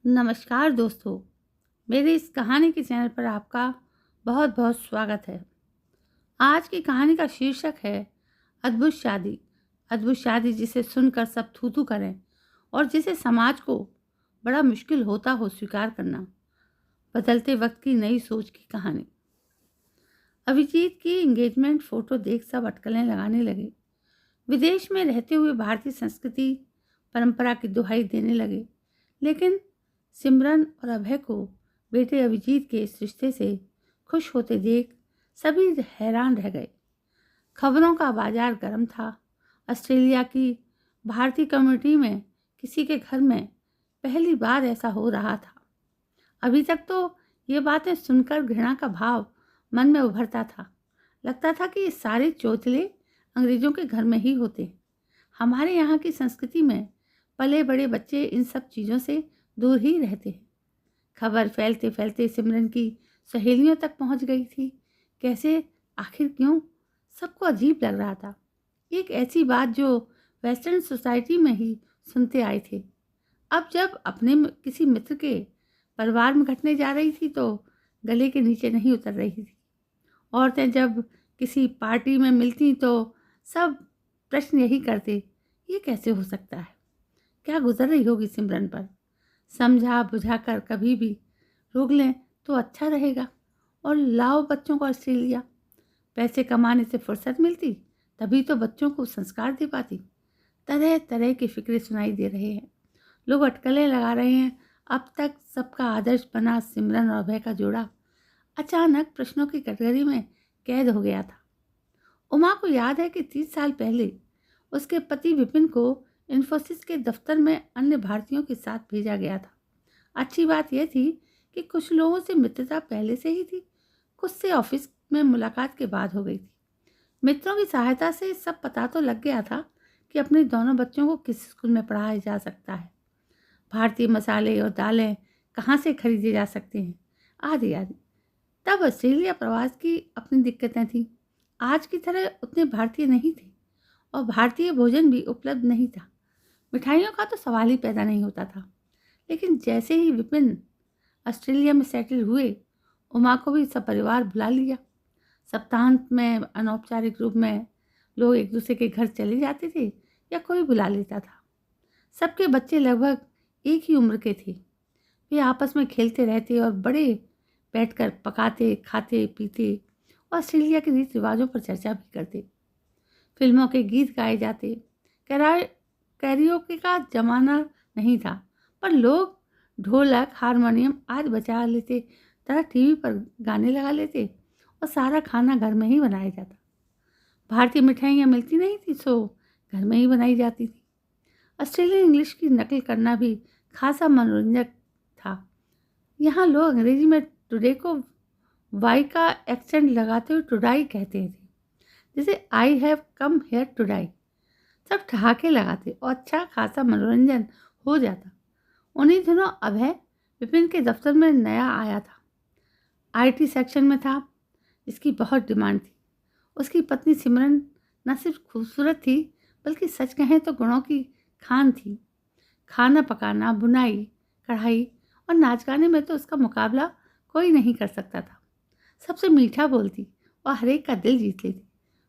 नमस्कार दोस्तों, मेरे इस कहानी के चैनल पर आपका बहुत बहुत स्वागत है। आज की कहानी का शीर्षक है अद्भुत शादी। अद्भुत शादी जिसे सुनकर सब थू थू करें और जिसे समाज को बड़ा मुश्किल होता हो स्वीकार करना। बदलते वक्त की नई सोच की कहानी। अभिजीत की एंगेजमेंट फोटो देख सब अटकलें लगाने लगे। विदेश में रहते हुए भारतीय संस्कृति परंपरा की दुहाई देने लगे, लेकिन सिमरन और अभय को बेटे अभिजीत के इस रिश्ते से खुश होते देख सभी हैरान रह गए। खबरों का बाजार गर्म था। ऑस्ट्रेलिया की भारतीय कम्युनिटी में किसी के घर में पहली बार ऐसा हो रहा था। अभी तक तो ये बातें सुनकर घृणा का भाव मन में उभरता था। लगता था कि ये सारे चौचले अंग्रेजों के घर में ही होते। हमारे यहाँ की संस्कृति में पले बड़े बच्चे इन सब चीज़ों से दूर ही रहते हैं। खबर फैलते फैलते सिमरन की सहेलियों तक पहुँच गई थी। कैसे, आखिर क्यों? सबको अजीब लग रहा था। एक ऐसी बात जो वेस्टर्न सोसाइटी में ही सुनते आए थे, अब जब अपने किसी मित्र के परिवार में घटने जा रही थी तो गले के नीचे नहीं उतर रही थी। औरतें जब किसी पार्टी में मिलती तो सब प्रश्न यही करते, ये कैसे हो सकता है? क्या गुजर रही होगी सिमरन पर? समझा बुझा कर कभी भी रोक लें तो अच्छा रहेगा। और लाओ बच्चों को ऑस्ट्रेलिया। पैसे कमाने से फुर्सत मिलती, तभी तो बच्चों को संस्कार दे पाती। तरह तरह की फिक्रें सुनाई दे रहे हैं। लोग अटकलें लगा रहे हैं। अब तक सबका आदर्श बना सिमरन और अभय का जोड़ा अचानक प्रश्नों की कटघरे में कैद हो गया था। उमा को याद है कि 30 साल पहले उसके पति विपिन को इन्फोसिस के दफ्तर में अन्य भारतीयों के साथ भेजा गया था। अच्छी बात यह थी कि कुछ लोगों से मित्रता पहले से ही थी, कुछ से ऑफिस में मुलाकात के बाद हो गई थी। मित्रों की सहायता से सब पता तो लग गया था कि अपने दोनों बच्चों को किस स्कूल में पढ़ाया जा सकता है, भारतीय मसाले और दालें कहाँ से खरीदे जा सकते हैं, आदि आदि। तब ऑस्ट्रेलिया प्रवास की अपनी दिक्कतें थीं। आज की तरह उतने भारतीय नहीं थे और भारतीय भोजन भी उपलब्ध नहीं था। मिठाइयों का तो सवाल ही पैदा नहीं होता था। लेकिन जैसे ही विपिन ऑस्ट्रेलिया में सेटल हुए, उमा को भी सब परिवार बुला लिया। सप्ताहांत में अनौपचारिक रूप में लोग एक दूसरे के घर चले जाते थे या कोई बुला लेता था। सबके बच्चे लगभग एक ही उम्र के थे। वे आपस में खेलते रहते और बड़े बैठकर पकाते, खाते, पीते, ऑस्ट्रेलिया के रीति रिवाजों पर चर्चा भी करते। फिल्मों के गीत गाए जाते। कैरियोके का जमाना नहीं था, पर लोग ढोलक, हारमोनियम आदि बजा लेते, तरह टीवी पर गाने लगा लेते और सारा खाना घर में ही बनाया जाता। भारतीय मिठाइयाँ मिलती नहीं थी, सो घर में ही बनाई जाती थी। ऑस्ट्रेलियन इंग्लिश की नकल करना भी खासा मनोरंजक था। यहाँ लोग अंग्रेजी में टुडे को वाई का एक्सेंट लगाते हुए टुडाई कहते थे, जैसे आई हैव कम हेयर टुडाई। सब ठहाके लगाते और अच्छा खासा मनोरंजन हो जाता। उन्हीं दिनों अभय विपिन के दफ्तर में नया आया था। आईटी सेक्शन में था, जिसकी बहुत डिमांड थी। उसकी पत्नी सिमरन न सिर्फ खूबसूरत थी, बल्कि सच कहें तो गुणों की खान थी। खाना पकाना, बुनाई, कढ़ाई और नाच गाने में तो उसका मुकाबला कोई नहीं कर सकता था। सबसे मीठा बोलती और हर एक का दिल जीत लेती।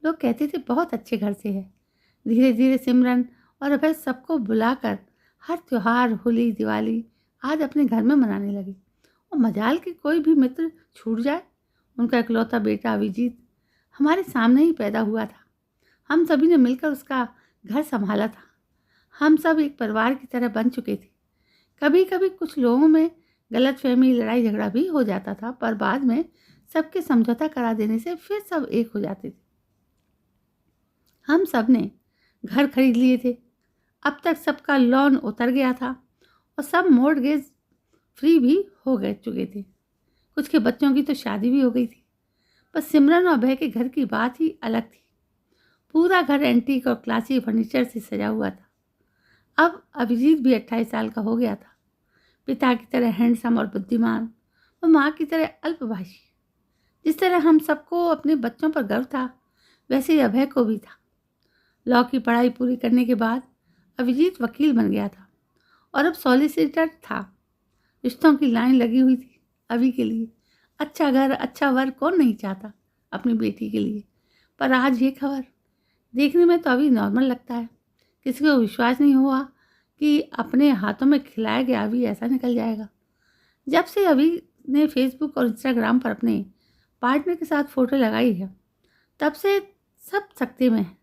लोग कहते थे बहुत अच्छे घर से है। धीरे धीरे सिमरन और अभय सबको बुलाकर हर त्योहार, होली, दिवाली आज अपने घर में मनाने लगे। और मजाल कि कोई भी मित्र छूट जाए। उनका इकलौता बेटा अभिजीत हमारे सामने ही पैदा हुआ था। हम सभी ने मिलकर उसका घर संभाला था। हम सब एक परिवार की तरह बन चुके थे। कभी कभी कुछ लोगों में गलतफहमी, लड़ाई झगड़ा भी हो जाता था, पर बाद में सबके समझौता करा देने से फिर सब एक हो जाते थे। हम सब ने घर खरीद लिए थे। अब तक सबका लोन उतर गया था और सब मॉर्गेज फ्री भी हो गए चुके थे। कुछ के बच्चों की तो शादी भी हो गई थी। पर सिमरन और अभय के घर की बात ही अलग थी। पूरा घर एंटीक और क्लासी फर्नीचर से सजा हुआ था। अब अभिजीत भी 28 साल का हो गया था। पिता की तरह हैंडसम और बुद्धिमान और माँ की तरह अल्पभाषी। जिस तरह हम सबको अपने बच्चों पर गर्व था, वैसे ही अभय को भी था। लॉ की पढ़ाई पूरी करने के बाद अभिजीत वकील बन गया था और अब सॉलिसिटर था। रिश्तों की लाइन लगी हुई थी अभी के लिए। अच्छा घर, अच्छा वर कौन नहीं चाहता अपनी बेटी के लिए। पर आज ये खबर देखने में तो अभी नॉर्मल लगता है। किसी को विश्वास नहीं हुआ कि अपने हाथों में खिलाया गया अभी ऐसा निकल जाएगा। जब से अभी ने फेसबुक और इंस्टाग्राम पर अपने पार्टनर के साथ फ़ोटो लगाई है, तब से सब सकते में है।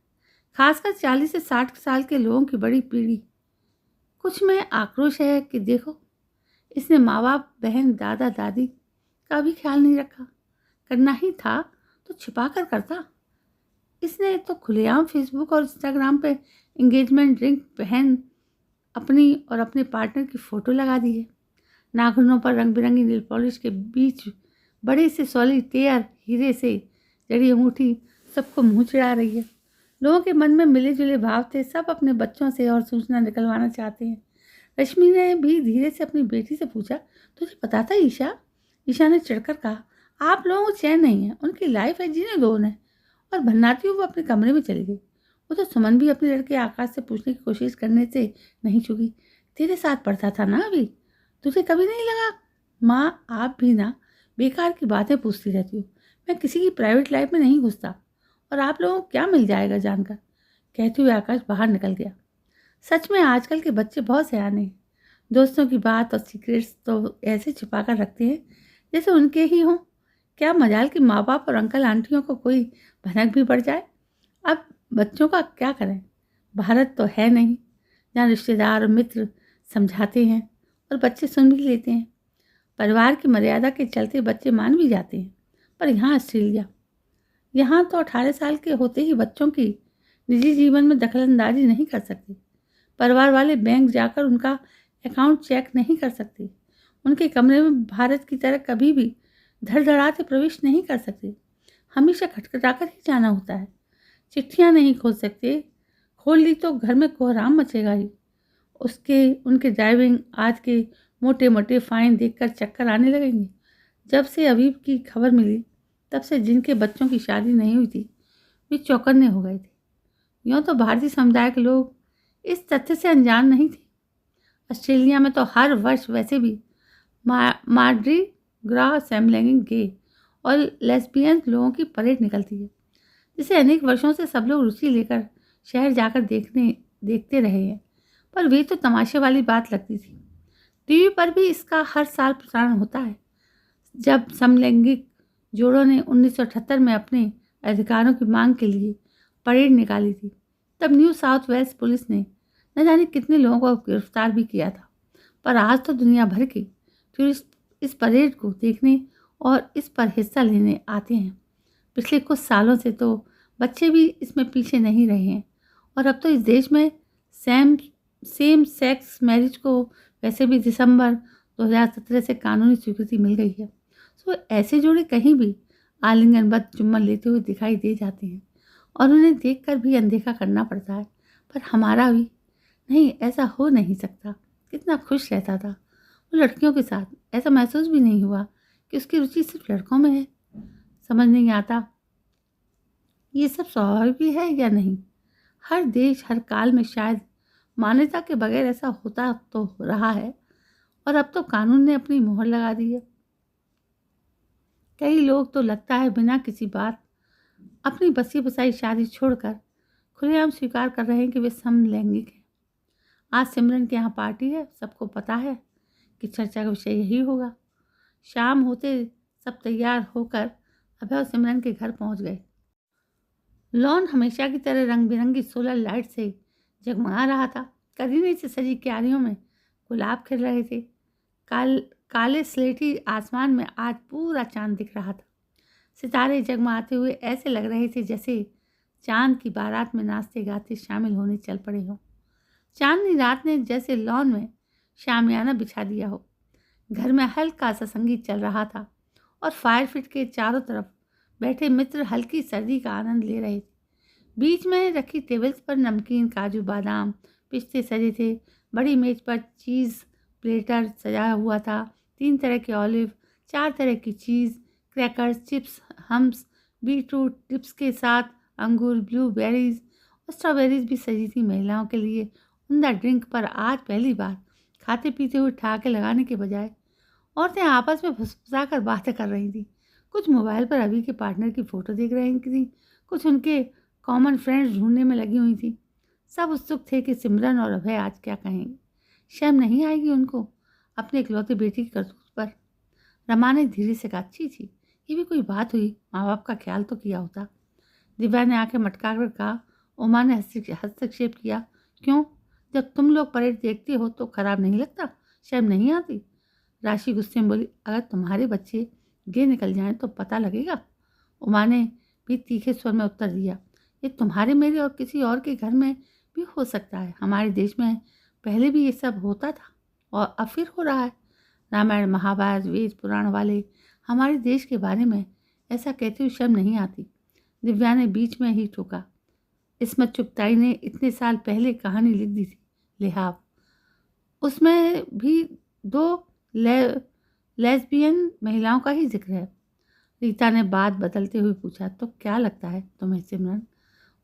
खासकर 40 से 60 साल के लोगों की बड़ी पीढ़ी। कुछ में आक्रोश है कि देखो, इसने माँ बाप, बहन, दादा दादी का भी ख्याल नहीं रखा। करना ही था तो छिपा कर करता। इसने तो खुलेआम फेसबुक और इंस्टाग्राम पे एंगेजमेंट रिंग पहन अपनी और अपने पार्टनर की फ़ोटो लगा दी है। नाखूनों पर रंग बिरंगी नेल पॉलिश के बीच बड़े से सॉलिटेयर हीरे से जड़ी अंगूठी सबको मुंह चिढ़ा रही है। लोगों के मन में मिले जुले भाव थे, सब अपने बच्चों से और सूचना निकलवाना चाहते हैं। रश्मि ने भी धीरे से अपनी बेटी से पूछा, तुझे पता था ईशा? ईशा ने चिढ़कर कहा, आप लोगों को चैन नहीं है, उनकी लाइफ है, जीने दो उन्हें। और भन्नाती हुई वो अपने कमरे में चली गई। वो तो सुमन भी अपने लड़के आकाश से पूछने की कोशिश करने से नहीं चुकी, तेरे साथ पढ़ता था ना अभी, तुझे कभी नहीं लगा? माँ, आप भी ना बेकार की बातें पूछती रहती हो। मैं किसी की प्राइवेट लाइफ में नहीं घुसता, और आप लोगों को क्या मिल जाएगा जानकर। कहते हुए आकाश बाहर निकल गया। सच में आजकल के बच्चे बहुत सयाने हैं। दोस्तों की बात और सीक्रेट्स तो ऐसे छिपा कर रखते हैं जैसे उनके ही हों। क्या मजाल कि माँ बाप और अंकल आंटियों को कोई भनक भी पड़ जाए। अब बच्चों का क्या करें? भारत तो है नहीं जहाँ रिश्तेदार और मित्र समझाते हैं और बच्चे सुन भी लेते हैं। परिवार की मर्यादा के चलते बच्चे मान भी जाते हैं। पर यहाँ ऑस्ट्रेलिया, यहाँ तो 18 साल के होते ही बच्चों की निजी जीवन में दखलंदाजी नहीं कर सकते। परिवार वाले बैंक जाकर उनका अकाउंट चेक नहीं कर सकते। उनके कमरे में भारत की तरह कभी भी धड़धड़ाते प्रवेश नहीं कर सकते। हमेशा खटखटाकर ही जाना होता है। चिट्ठियाँ नहीं खोल सकते, खोल ली तो घर में कोहराम मचेगा ही। उनके ड्राइविंग आज के मोटे मोटे फाइन देखकर चक्कर आने लगेंगे। जब से अभी की खबर मिली, तब से जिनके बच्चों की शादी नहीं हुई थी वे चौकन्ने हो गए थे। यूँ तो भारतीय समुदाय के लोग इस तथ्य से अनजान नहीं थे। ऑस्ट्रेलिया में तो हर वर्ष वैसे भी मार्डी ग्रा सैमलैंगिंग गे और लेस्बियन लोगों की परेड निकलती है, जिसे अनेक वर्षों से सब लोग रुचि लेकर शहर जाकर देखते रहे हैं। पर वे तो तमाशे वाली बात लगती थी। टीवी पर भी इसका हर साल प्रसारण होता है। जब समलैंगिक जोड़ों ने 1978 में अपने अधिकारों की मांग के लिए परेड निकाली थी, तब न्यू साउथ वेल्स पुलिस ने न जाने कितने लोगों को गिरफ्तार भी किया था। पर आज तो दुनिया भर के टूरिस्ट इस परेड को देखने और इस पर हिस्सा लेने आते हैं। पिछले कुछ सालों से तो बच्चे भी इसमें पीछे नहीं रहे हैं, और अब तो इस देश में सेम सेक्स मैरिज को वैसे भी दिसंबर 2017 से कानूनी स्वीकृति मिल गई है। तो ऐसे जोड़े कहीं भी आलिंगनबद्ध चुम्बन लेते हुए दिखाई दे जाते हैं, और उन्हें देखकर भी अनदेखा करना पड़ता है। पर हमारा भी नहीं, ऐसा हो नहीं सकता। कितना खुश रहता था वो लड़कियों के साथ। ऐसा महसूस भी नहीं हुआ कि उसकी रुचि सिर्फ लड़कों में है। समझ नहीं आता ये सब स्वाभाविक भी है या नहीं। हर देश हर काल में शायद मान्यता के बगैर ऐसा होता तो रहा है, और अब तो कानून ने अपनी मोहर लगा दी है। कई लोग तो लगता है बिना किसी बात अपनी बसी बसाई शादी छोड़कर खुलेआम स्वीकार कर रहे हैं कि वे समलैंगिक हैं। आज सिमरन के यहाँ पार्टी है, सबको पता है कि चर्चा का विषय यही होगा। शाम होते सब तैयार होकर अभय और सिमरन के घर पहुँच गए। लॉन हमेशा की तरह रंग बिरंगी सोलर लाइट से जगमगा रहा था। करीने से सजी क्यारियों में गुलाब खिल रहे थे। काले स्लेटी आसमान में आज पूरा चांद दिख रहा था। सितारे जगमगाते हुए ऐसे लग रहे थे जैसे चांद की बारात में नाचते गाते शामिल होने चल पड़े हों। चांदनी रात ने जैसे लॉन में शामियाना बिछा दिया हो। घर में हल्का सा संगीत चल रहा था, और फायर फिट के चारों तरफ बैठे मित्र हल्की सर्दी का आनंद ले रहे थे। बीच में रखी टेबल्स पर नमकीन, काजू, बादाम, पिस्ते सजे थे। बड़ी मेज पर चीज़ प्लेटर सजाया हुआ था। 3 तरह के ऑलिव, 4 तरह की चीज़, crackers, chips, hummus, beetroot tips के साथ अंगूर, ब्लूबेरीज और स्ट्रॉबेरीज भी सजी थी। महिलाओं के लिए उमदा ड्रिंक पर आज पहली बार खाते पीते हुए ठहाके लगाने के बजाय औरतें आपस में फुसफुसा कर बातें कर रही थी। कुछ मोबाइल पर अभी के पार्टनर की फ़ोटो देख रही थी, कुछ उनके कॉमन फ्रेंड्स ढूंढने में लगी हुई थी। सब उत्सुक थे कि सिमरन और अभय आज क्या कहेंगे। शर्म नहीं आएगी उनको अपने इकलौते बेटी की करतूत पर? रमा ने धीरे से कहा, अच्छी थी, ये भी कोई बात हुई? माँ बाप का ख्याल तो किया होता। दिव्या ने आंखें मटका कर कहा। उमा ने हस्तक्षेप किया, क्यों? जब तुम लोग परेड देखते हो तो खराब नहीं लगता? शर्म नहीं आती? राशि गुस्से में बोली, अगर तुम्हारे बच्चे गे निकल जाएं तो पता लगेगा। उमा ने भी तीखे स्वर में उत्तर दिया, ये तुम्हारे मेरे और किसी और के घर में भी हो सकता है। हमारे देश में पहले भी ये सब होता था और अब फिर हो रहा है। रामायण महाभारत वेद पुराण वाले हमारे देश के बारे में ऐसा कहते हुए शर्म नहीं आती? दिव्या ने बीच में ही टोका। इस्मत चुगताई ने इतने साल पहले कहानी लिख दी थी, लिहाफ। उसमें भी 2 लेस्बियन महिलाओं का ही जिक्र है। रीता ने बात बदलते हुए पूछा, तो क्या लगता है तुम्हें सिमरन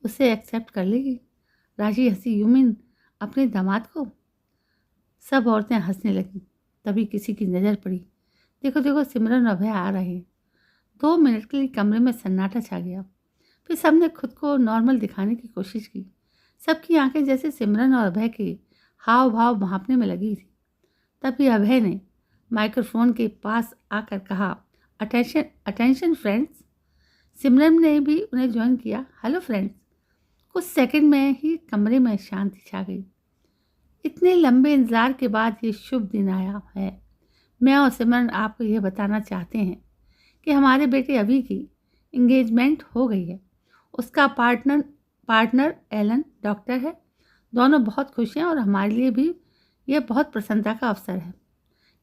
उसे एक्सेप्ट कर लेगी? राशि हंसी, यू मीन अपने दामाद को? सब औरतें हंसने लगीं। तभी किसी की नज़र पड़ी। देखो देखो, सिमरन और अभय आ रहे हैं। 2 मिनट के लिए कमरे में सन्नाटा छा गया। फिर सबने खुद को नॉर्मल दिखाने की कोशिश की। सबकी आंखें जैसे सिमरन और अभय के हाव भाव भांपने में लगी थी। तभी अभय ने माइक्रोफोन के पास आकर कहा, अटेंशन अटेंशन फ्रेंड्स। सिमरन ने भी उन्हें ज्वाइन किया। Hello friends. कुछ सेकंड में ही कमरे में शांति छा गई। इतने लंबे इंतजार के बाद ये शुभ दिन आया है। मैं और सिमरन आपको यह बताना चाहते हैं कि हमारे बेटे अभी की इंगेजमेंट हो गई है। उसका पार्टनर एलन डॉक्टर है। दोनों बहुत खुश हैं और हमारे लिए भी यह बहुत प्रसन्नता का अवसर है।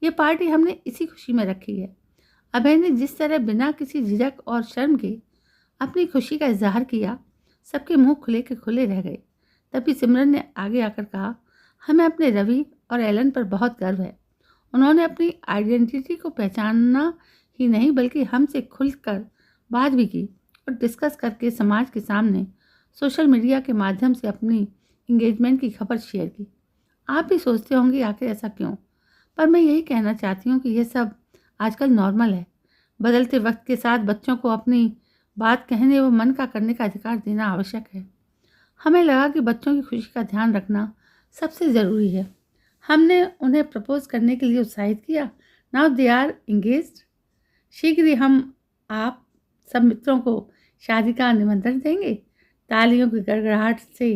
ये पार्टी हमने इसी खुशी में रखी है। अभय ने जिस तरह बिना किसी झिझक और शर्म के अपनी खुशी का इजहार किया, सबके मुंह खुले के खुले रह गए। तभी सिमरन ने आगे आकर कहा, हमें अपने रवि और एलन पर बहुत गर्व है। उन्होंने अपनी आइडेंटिटी को पहचानना ही नहीं बल्कि हमसे खुलकर बात भी की और डिस्कस करके समाज के सामने सोशल मीडिया के माध्यम से अपनी इंगेजमेंट की खबर शेयर की। आप भी सोचते होंगे आखिर ऐसा क्यों, पर मैं यही कहना चाहती हूँ कि यह सब आजकल नॉर्मल है। बदलते वक्त के साथ बच्चों को अपनी बात कहने व मन का करने का अधिकार देना आवश्यक है। हमें लगा कि बच्चों की खुशी का ध्यान रखना सबसे ज़रूरी है। हमने उन्हें प्रपोज करने के लिए उत्साहित किया। Now they are engaged. शीघ्र ही हम आप सब मित्रों को शादी का निमंत्रण देंगे। तालियों की गड़गड़ाहट से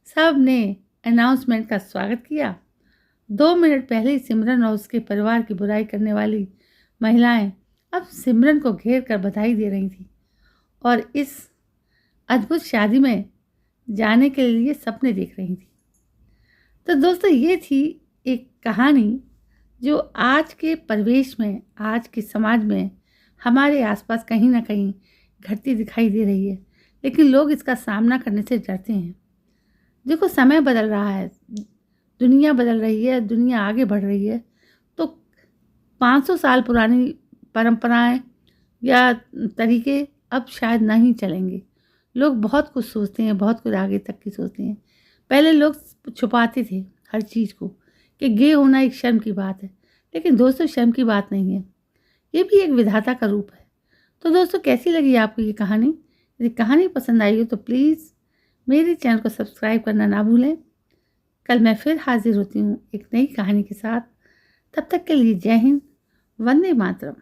सब ने अनाउंसमेंट का स्वागत किया। 2 मिनट पहले ही सिमरन और उसके परिवार की बुराई करने वाली महिलाएं अब सिमरन को घेर कर बधाई दे रही थी और इस अद्भुत शादी में जाने के लिए सपने देख रही थी। तो दोस्तों, ये थी एक कहानी जो आज के परिवेश में, आज के समाज में हमारे आसपास कहीं ना कहीं घटती दिखाई दे रही है, लेकिन लोग इसका सामना करने से डरते हैं। देखो, समय बदल रहा है, दुनिया बदल रही है, दुनिया आगे बढ़ रही है, तो 500 साल पुरानी परंपराएं या तरीके अब शायद नहीं चलेंगे। लोग बहुत कुछ सोचते हैं, बहुत कुछ आगे तक की सोचते हैं। पहले लोग छुपाते थे हर चीज़ को कि गे होना एक शर्म की बात है, लेकिन दोस्तों शर्म की बात नहीं है, ये भी एक विधाता का रूप है। तो दोस्तों, कैसी लगी आपको ये कहानी? यदि कहानी पसंद आई हो तो प्लीज़ मेरे चैनल को सब्सक्राइब करना ना भूलें। कल मैं फिर हाजिर होती हूँ एक नई कहानी के साथ। तब तक के लिए जय हिंद, वंदे मातरम।